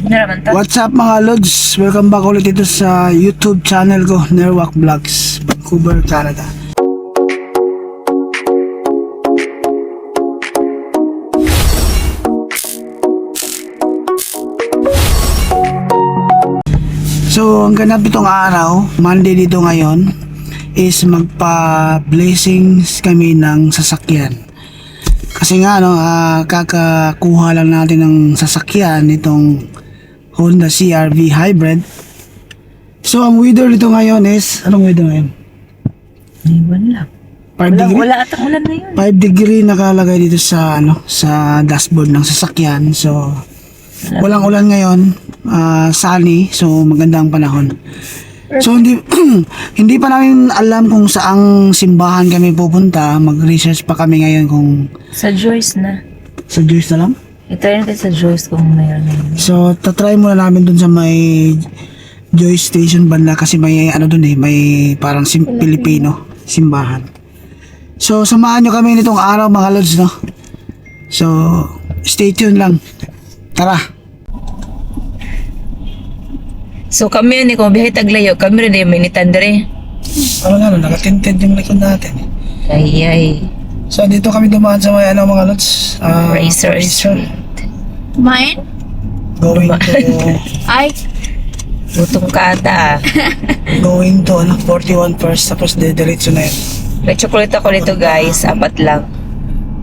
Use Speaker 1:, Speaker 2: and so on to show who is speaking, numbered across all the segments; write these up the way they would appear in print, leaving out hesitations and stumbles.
Speaker 1: What's up mga Lods? Welcome back ulit dito sa YouTube channel ko, Nerwak Vlogs, Vancouver, Canada. So, ang ganap itong araw, Monday dito ngayon, is magpa-blessings kami ng sasakyan. Kasi nga, kakakuha lang natin ng sasakyan itong Honda CR-V Hybrid. So, ang weather dito ngayon is, anong weather ngayon?
Speaker 2: Iwan lang.
Speaker 1: 5 degree?
Speaker 2: Wala atang ulan na yun.
Speaker 1: 5 degree nakalagay dito sa, sa dashboard ng sasakyan. So, walang ulan ngayon. Sunny. So, magandang panahon. So, hindi pa namin alam kung saang simbahan kami pupunta. Mag-research pa kami ngayon kung...
Speaker 2: Sa Joyce na.
Speaker 1: Sa Joyce na lang?
Speaker 2: I-try natin sa Joyce kung mayroon na.
Speaker 1: So, tatry muna namin dun sa may Joyce Station banda kasi may ano dun may parang Filipino simbahan. So, samahan nyo kami nitong araw mga Lods, no? So, stay tuned lang. Tara!
Speaker 2: So kami ni kung bihay taglayo, kami rin may nitandere.
Speaker 1: Ano nga, nakatinted yung likod natin.
Speaker 2: Ay.
Speaker 1: So, dito kami dumaan sa may mga Lods.
Speaker 2: Racer Street.
Speaker 3: Mine?
Speaker 1: Going to...
Speaker 3: Ay,
Speaker 2: Lutong kata.
Speaker 1: going to 41 first, tapos diretso na yun.
Speaker 2: May chocolate ako nito guys, 4 lang.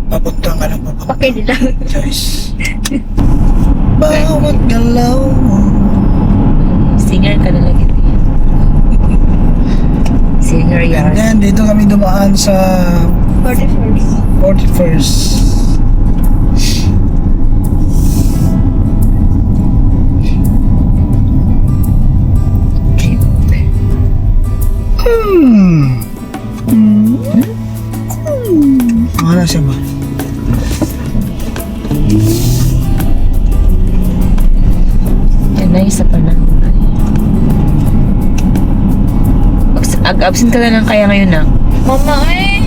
Speaker 1: Papunta ka lang papunta.
Speaker 3: okay lang.
Speaker 1: Joyce. Bawat galaw mo.
Speaker 2: Singer ka na lagi. Singer
Speaker 1: And
Speaker 2: yan.
Speaker 1: then, dito kami dumaan sa
Speaker 3: 41st.
Speaker 1: 41st. Ano siya ba?
Speaker 2: Yan na isa pa na. Absent ka na lang kaya ngayon na.
Speaker 3: Mama, eh.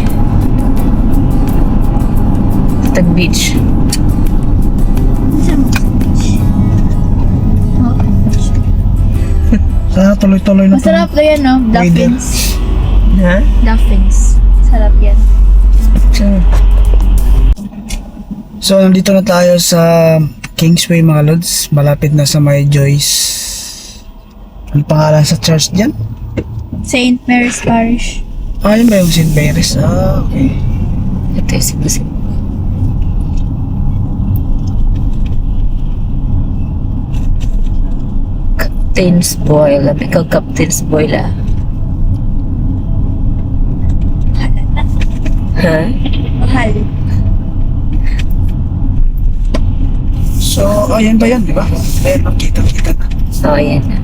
Speaker 2: Tag Beach.
Speaker 1: Sana tuloy-tuloy na
Speaker 3: Masarap na yan, no? Duffins.
Speaker 2: Ha?
Speaker 3: Duffins. Sarap yan.
Speaker 1: So, nandito na tayo sa Kingsway mga Lods. Malapit na sa may Joyce. Ano pangalan sa church dyan?
Speaker 3: St. Mary's Parish.
Speaker 1: Yun ba yung St. Mary's? Okay.
Speaker 2: Ito yung simple. Captain's Boil. Labi ka Captain's Boil ah. Ha?
Speaker 3: Mahal.
Speaker 1: So, ayan ba yan, di ba? Ayan, makita-kita na.
Speaker 2: So, ayan na.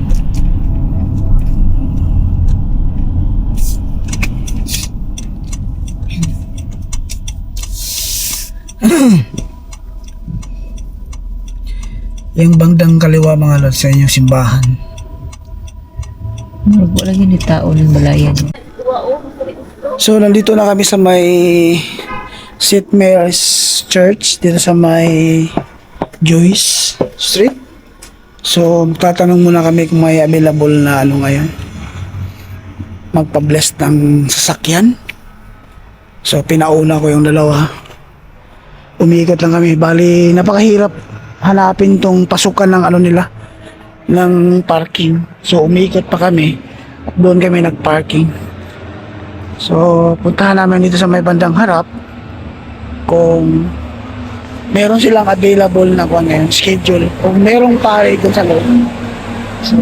Speaker 1: Yung bandang kaliwa mga Lods sa inyong simbahan.
Speaker 2: Wala yun yung tao ng balayan.
Speaker 1: So, nandito na kami sa may St. Mary's Church, dito sa may Joyce Street. So, tatanong muna kami kung may available na ngayon. Magpa-bless ng sasakyan. So, pinauna ko yung dalawa. Umiikot lang kami. Bali, napakahirap hanapin tong pasukan ng nila, ng parking. So, umiikot pa kami. At doon kami nag-parking. So, puntahan namin dito sa may bandang harap kung meron silang available na schedule. Kung merong pare doon sa loob. So,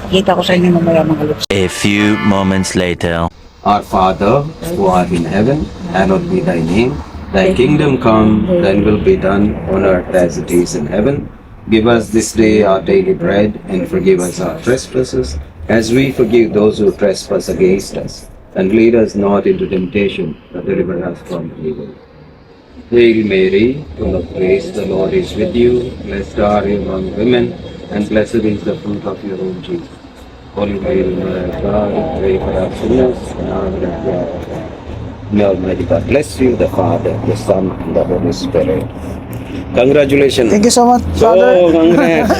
Speaker 1: kita ko sa inyo mamaya mga Lods.
Speaker 4: A few moments later.
Speaker 5: Our Father, who art in heaven, hallowed be thy name. Thy kingdom come, thine will be done on earth as it is in heaven. Give us this day our daily bread, and forgive us our trespasses, as we forgive those who trespass against us. And lead us not into temptation, but deliver us from evil. Hail Mary, full of grace, the Lord is with you. Blessed are you among women, and blessed is the fruit of your womb, Jesus. Holy Mary, Mother of God, pray for us sinners, now and at the hour of our death. May Almighty God bless you, the Father, the Son, and the Holy Spirit. Congratulations.
Speaker 1: Thank you so much,
Speaker 5: So,
Speaker 1: Father.
Speaker 5: congrats.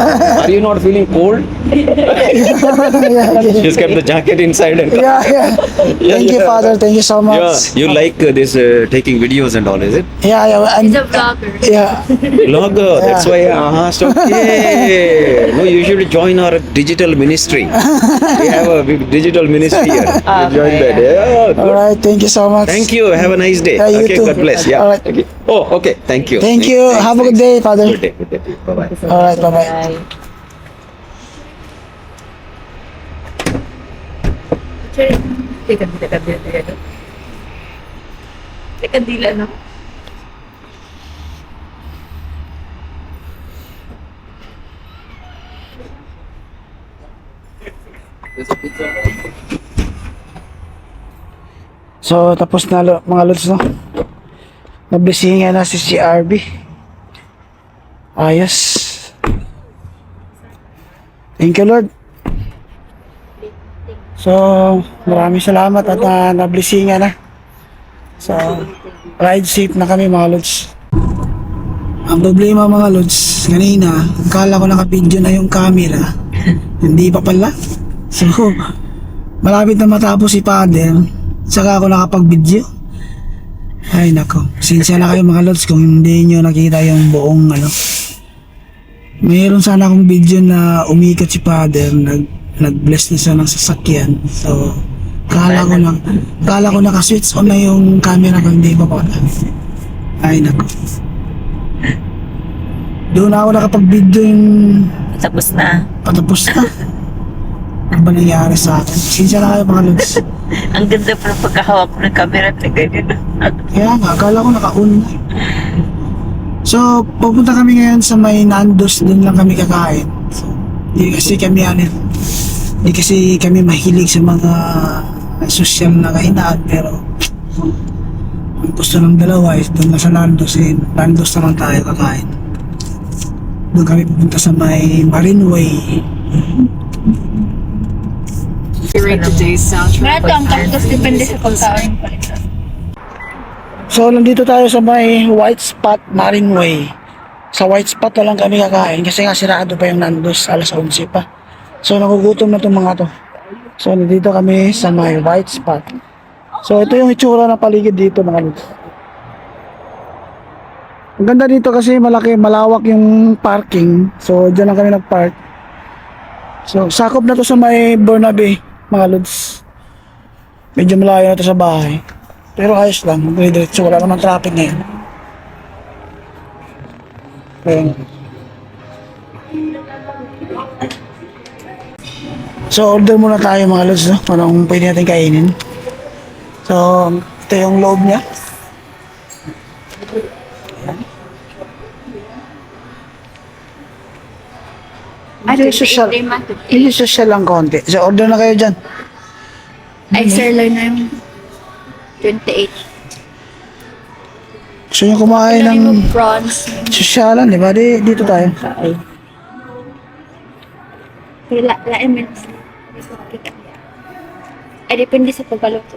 Speaker 5: Are you not feeling cold?
Speaker 1: yeah,
Speaker 5: Just kept the jacket inside and
Speaker 1: yeah, yeah. Thank you,
Speaker 5: yeah.
Speaker 1: Father. Thank you so
Speaker 5: Yeah,
Speaker 1: much.
Speaker 5: you like this taking videos and all, is it?
Speaker 1: Yeah, yeah.
Speaker 3: He's
Speaker 1: And,
Speaker 3: a vlogger.
Speaker 1: yeah.
Speaker 5: Vlogger, that's why I asked. Okay. No, you should join our digital ministry. We have a big digital ministry here. You join that. Yeah,
Speaker 1: All
Speaker 5: good.
Speaker 1: right. Thank you so much.
Speaker 5: Thank you. Have a nice day.
Speaker 1: Yeah, you
Speaker 5: Okay,
Speaker 1: too.
Speaker 5: God bless. Yeah.
Speaker 1: All right.
Speaker 5: Okay. Oh, okay. Thank you.
Speaker 1: Thank you.
Speaker 5: Thanks,
Speaker 1: Have a good day, Father.
Speaker 5: Good day. Good day. Bye bye.
Speaker 1: All right. Bye bye.
Speaker 2: Bye. Teka, dila. Teka, dila, no?
Speaker 1: So, tapos na mga lods, no? Nablessing na si CRB. Ayos. Thank you, Lord. So, maraming salamat at nablessing na. So, ride safe na kami mga lods. Ang problema mga lods, kanina, akala ko naka-video na yung camera. Hindi pa pala. So, malapit na matapos si Father, saka ako nakapag-video. Ay nako, sinsya na kayo mga lods kung hindi nyo nakita yung buong ano. Mayroon sana akong video na umikat si Father, nag-bless na siya ng sasakyan. So, kala ko naka-switch on na yung camera ko, hindi pa pala. Ay nako. Doon ako nakapag-video yung
Speaker 2: Tapos na.
Speaker 1: patapos na. Ano ba nangyari sa akin? Sinsya na kayo mga lods.
Speaker 2: Ang ganda pa ng pagkahawak ng camera na ganyan.
Speaker 1: Kaya nga, akala ko naka-on na. So, pupunta kami ngayon sa may Nando's, doon lang kami kakain. So, hindi kasi kami mahilig sa mga social na kainan, pero ang gusto ng dalawa is doon na sa Nando's, Nando's naman tayo kakain. Doon kami pupunta sa may Marine Way.
Speaker 3: Marami ang cactus, depende sa pagkain pa rin.
Speaker 1: So, nandito tayo sa may White Spot Marine Way. Sa White Spot na lang kami kakain kasi nga sirado pa yung Nando's, alas 11 pa. So, nagugutom na itong mga to. So, nandito kami sa may White Spot. So, ito yung itsura ng paligid dito mga lods. Ang ganda dito kasi malawak yung parking. So, dyan lang kami nag-park. So, sakop na to sa may Burnaby mga lods. Medyo malayo na to sa bahay. Pero ayos lang, diretso, wala namang traffic ngayon. Ayan. So order muna tayo mga lods, no? Anong pwede natin kainin. So, ito yung loob niya. Hindi social, hindi social lang konti. So order na kayo dyan.
Speaker 3: Ay, sirloin na yung 28.
Speaker 1: Gusto nyo kumain
Speaker 3: Ano
Speaker 1: ng
Speaker 3: yung prawns?
Speaker 1: sosyalan, di ba? Dito tayo.
Speaker 3: Lain mo. Ay, depende sa pagkaluto.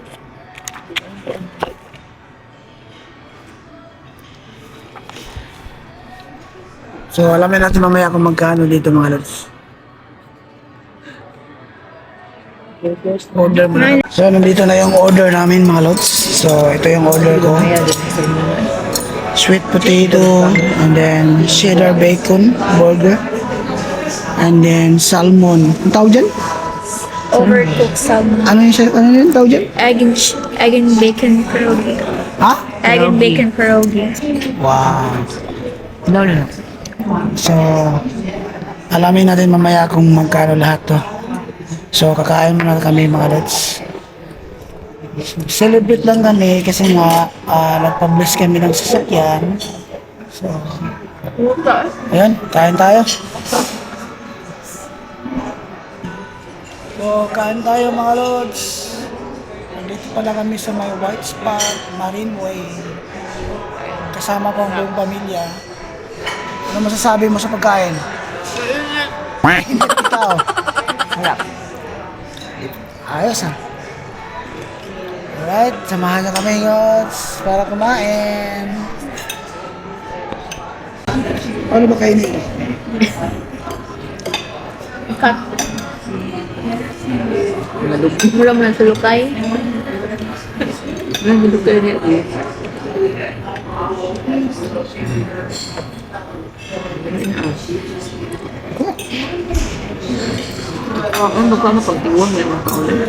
Speaker 1: So, alamin natin mamaya kung magkano dito mga lods. Order muna. So, nandito na yung order namin mga lods. So, ito yung order ko. Sweet potato, and then cheddar bacon burger, and then salmon. Ang tawag dyan?
Speaker 3: Overcooked salmon.
Speaker 1: Ano yung tawag dyan?
Speaker 3: Egg and bacon pierogi.
Speaker 1: Ha?
Speaker 3: Egg and bacon pierogi.
Speaker 1: Wow.
Speaker 2: No.
Speaker 1: So, alamin natin mamaya kung magkano lahat to. So, kakain muna kami mga lods. Celebrate lang kami kasi nga nagpa-bless kami ng sasakyan. So, ayun, kain tayo. So, kain tayo mga lods. Nandito pala kami sa may White Spot Marine Way. Kasama ko ang buong pamilya. Ano masasabi mo sa pagkain? Ikaw.
Speaker 2: Harap.
Speaker 1: Ayos ah. Alright, samahan niyo kami guys para kumain. Ano ba kainin?
Speaker 3: Cut. Mula mo ng tulukay.
Speaker 2: Nagduduk kayo niya. Ano ba ka pagtiwang na mga kaulan?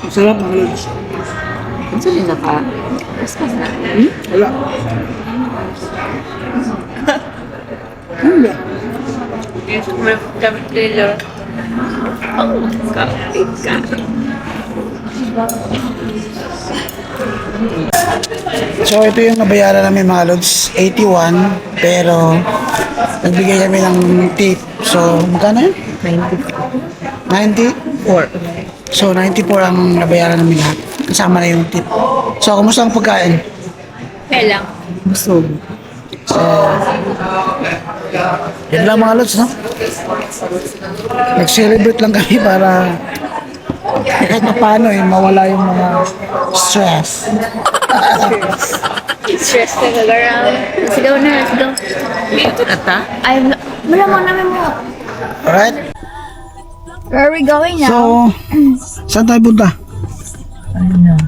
Speaker 1: Masarap mga lods.
Speaker 2: Ano saan na ka? Paspas na.
Speaker 1: Wala. Ano ba?
Speaker 2: Yes, may kami trailer. Oh, kapit ka.
Speaker 1: So ito yung nabayaran namin mga lods, 81, pero nagbigay kami ng tip. So magkano yun? 90?
Speaker 2: 4.
Speaker 1: So 94 ang nabayaran namin lahat. Kasama na yung tip. So kumusta ang pagkain?
Speaker 3: Kaya lang.
Speaker 2: Busog.
Speaker 1: So yun lang mga lods, no? Nag-celebrate lang kami para kahit pa paano mawala yung mga stress.
Speaker 3: Stress ka gagarang. Let's go na, let's go.
Speaker 2: Ata?
Speaker 3: Ay, wala mo namin mo.
Speaker 1: Alright?
Speaker 3: Where are we going now?
Speaker 1: So, saan tayo punta?
Speaker 2: Ano na?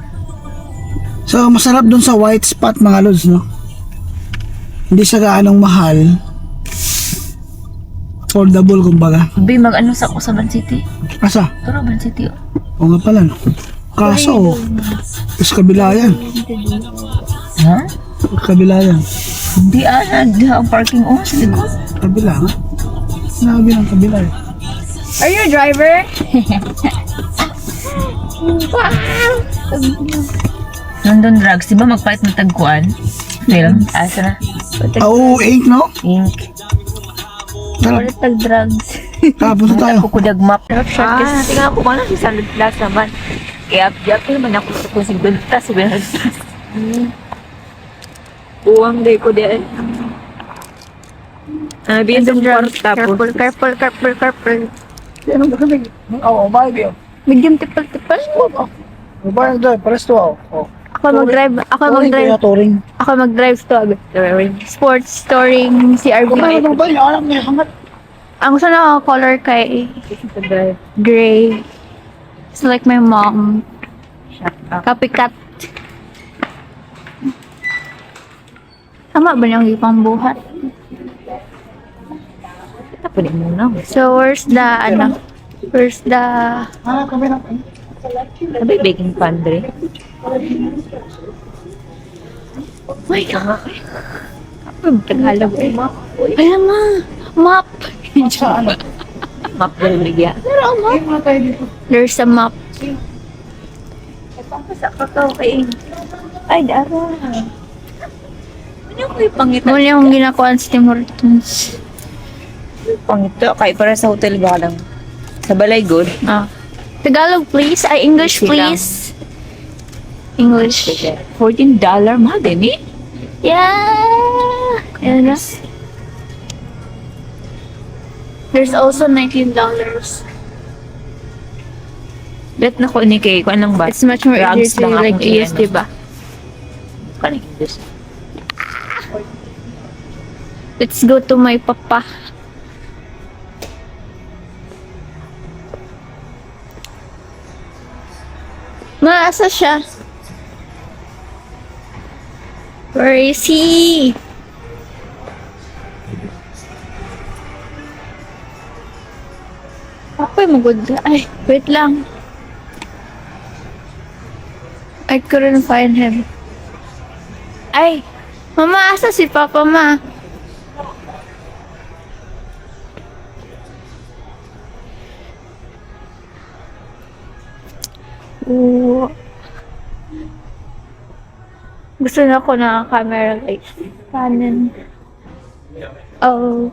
Speaker 1: So, masarap dun sa white spot mga lods, no? Hindi siya gaanong mahal. Affordable, kumbaga.
Speaker 2: Bi, mag-ano sa Ban City?
Speaker 1: Asa?
Speaker 2: Tara, Ban City.
Speaker 1: O nga pala, no? Kaso, sa kabila yan.
Speaker 2: Ha?
Speaker 1: Sa kabila yan.
Speaker 2: Hindi di ang parking sa likod.
Speaker 1: Kabila, ha? Sinabi ng kabila, eh.
Speaker 3: Are you a driver?
Speaker 2: Nandun drugs, di ba magpalit ng tagkuan? Film? Asa na?
Speaker 1: Oo, ink, no?
Speaker 2: Ink.
Speaker 1: Tara,
Speaker 3: Or tag-drugs.
Speaker 1: punta tayo.
Speaker 2: Kukudag map. Tingnan ko ba na si Sandra Plus naman. Kaya abjak naman ako sa kung 50, 700. Uwang day ko din. Biyan sa kwarta po.
Speaker 3: Careful.
Speaker 1: Ano ba kami? Oo, bahay yun.
Speaker 3: Medium tipal-tipal.
Speaker 1: Bahay doon, pares to, oh.
Speaker 3: Ako mag-drive
Speaker 1: Touring.
Speaker 3: Ako mag-drive to sports touring CRV.
Speaker 1: Ano ba yung alam niya? Hangat.
Speaker 3: Ang gusto na color kay gray. It's like my mom. Copycat. Tama ba niyang ipang buhat?
Speaker 2: Ito po din muna.
Speaker 3: So where's the
Speaker 1: Hanap kami ng...
Speaker 2: Sabi, baking pantry.
Speaker 3: my god. Tagalog eh. Ayan nga. Map.
Speaker 2: Map del Ligya.
Speaker 3: There's a map.
Speaker 2: Ay, dara. Ano ko yung pangita?
Speaker 3: Muna yung ginakuan sa Tim Hortons.
Speaker 2: Pangito. Kaya para sa hotel ba lang? Sa Balay Good?
Speaker 3: Ah. Tagalog please. Ay, English please. English.
Speaker 2: $14. Mahal din eh.
Speaker 3: Yeah. Ayan na. There's also $19.
Speaker 2: Bet na ko ni kay kung anong ba?
Speaker 3: It's much more
Speaker 2: Drugs
Speaker 3: easier to
Speaker 2: lang
Speaker 3: like
Speaker 2: akong
Speaker 3: use,
Speaker 2: iyan.
Speaker 3: diba?
Speaker 2: Kano yung Diyos?
Speaker 3: Let's go to my papa. Maasa siya? Where is he? Apoy magod. Ay, wait lang. I couldn't find him. Ay, mama, asa si papa ma? Oo. Gusto na ako na camera like Canon. Oh.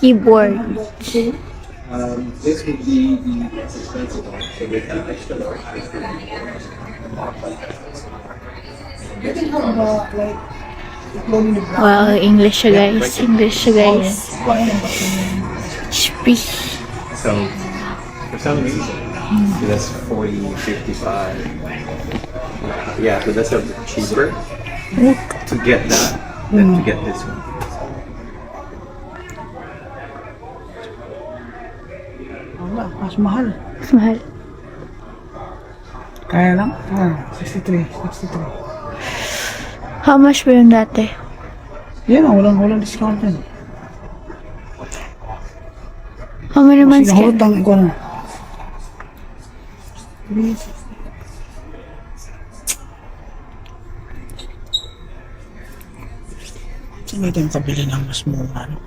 Speaker 3: Keyboard.
Speaker 5: This would be the expensive one, so we have extra large.
Speaker 3: Wow, English siya guys. English siya guys. HP.
Speaker 6: So, for some reason, so that's 40, 55. Yeah, so that's a bit cheaper to get that than to get this one.
Speaker 1: Wala, mas mahal.
Speaker 3: Mas mahal.
Speaker 1: Kaya lang? 63.
Speaker 3: How much ba yung dati?
Speaker 1: Yan, walang discount yan.
Speaker 3: How many months ka?
Speaker 1: Sinahulot ang ikaw na. Saan ba tayong kabili ng mas mura, no?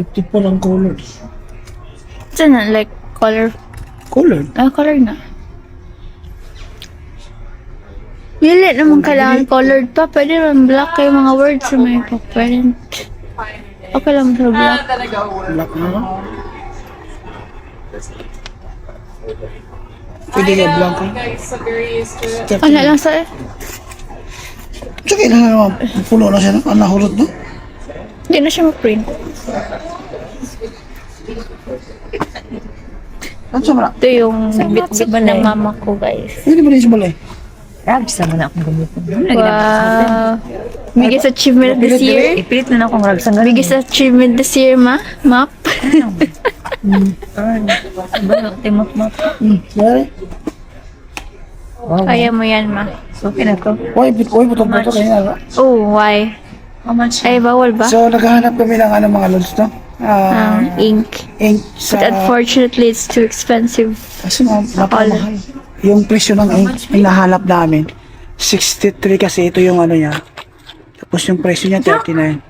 Speaker 1: 50 po lang color.
Speaker 3: Saan na? Like, color?
Speaker 1: Color?
Speaker 3: Color na. Dili naman kailangan colored pa. Pwede naman black kayo mga words sa may pa-parent. Okay lang sa black.
Speaker 1: Black na ba? Pwede na blanco.
Speaker 3: Wala lang sa
Speaker 1: Tsaka kailangan naman puno na siya, no? Ang nahulot, no?
Speaker 3: Hindi na siya ma-print.
Speaker 1: Ano sa mara?
Speaker 3: Ito yung bit-bit ng mama ko, guys.
Speaker 1: Pwede ba rin siya balay?
Speaker 2: Rags naman akong gamitin.
Speaker 3: Wow. Biggest achievement this year.
Speaker 2: Ipilit na akong rags ang
Speaker 3: Biggest achievement this year, Map.
Speaker 2: Timot mo.
Speaker 1: Yari?
Speaker 3: Kaya mo yan, Ma.
Speaker 2: Okay na to.
Speaker 1: Uy, putong kanina, no?
Speaker 3: Oh, why?
Speaker 2: How much?
Speaker 3: Ay, bawal ba?
Speaker 1: So, naghahanap kami ng mga lods, no?
Speaker 3: Ink.
Speaker 1: Ink
Speaker 3: But
Speaker 1: sa...
Speaker 3: unfortunately, it's too expensive.
Speaker 1: Kasi napakamahal. Yung presyo ng ink, hinahanap namin. 63 kasi ito yung ano niya. Tapos yung presyo niya, 39.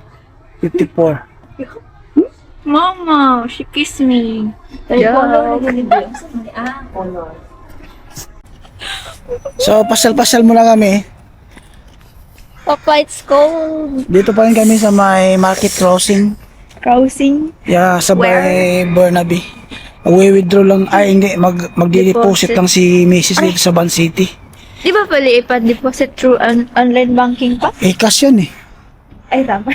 Speaker 1: 54.
Speaker 3: Mama, she kissed me.
Speaker 2: Color na din yun. Color.
Speaker 1: So, pasal-pasal muna kami.
Speaker 3: Papa, it's cold.
Speaker 1: Dito pa rin kami sa may market crossing.
Speaker 3: Crossing.
Speaker 1: Yeah, sa may Burnaby. Mag-withdraw lang, hindi, magdi-deposit lang si Mrs. dito sa Ban City.
Speaker 3: Di ba pala ipa-deposit through online banking pa?
Speaker 1: Cash yan eh.
Speaker 3: Ay, tama.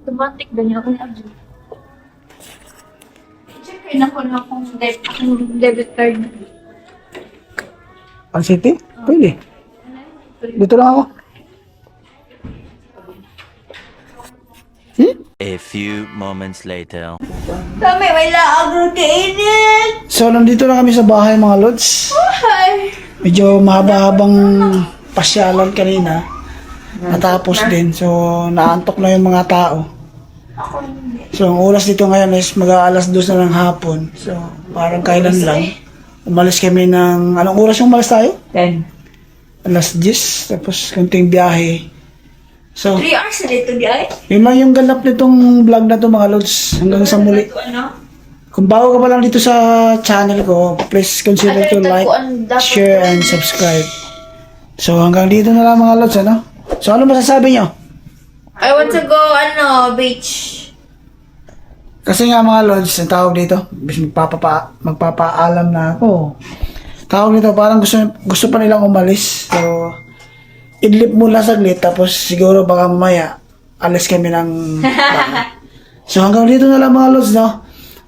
Speaker 3: Automatic ba niya ako na check na ko na akong debit card.
Speaker 1: Ban City? Pwede. Dito lang ako.
Speaker 4: A few moments later.
Speaker 3: Kami, may laag kainin!
Speaker 1: So, nandito na kami sa bahay mga lods.
Speaker 3: Hi!
Speaker 1: Medyo mahaba-habang pasyalan kanina. Natapos din. So, naantok na yung mga tao. So, ang oras dito ngayon is mag-aalas 2 na ng hapon. So, parang kailan lang. Umalis kami ng... Anong oras yung umalis tayo?
Speaker 2: 10.
Speaker 1: Alas 10. Tapos, kunting biyahe. So,
Speaker 3: 3 hours na dito, guys.
Speaker 1: yun lang yung ganap nitong vlog na to mga lods. Hanggang sa muli. Kung bago ka pa lang dito sa channel ko, please consider to like, share, and subscribe. So, hanggang dito na lang mga lods, ano? So, ano masasabi nyo?
Speaker 3: I want to go, beach.
Speaker 1: Kasi nga mga lods, ang tawag dito, magpapaalam na ako. Tawag dito, parang gusto pa nilang umalis. So, idlip muna saglit, tapos siguro baka mamaya, alis kami ng So, hanggang dito na lang mga lods, no?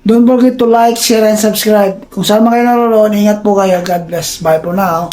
Speaker 1: Don't forget to like, share, and subscribe. Kung saan man kayo naroon, ingat po kayo. God bless. Bye for now.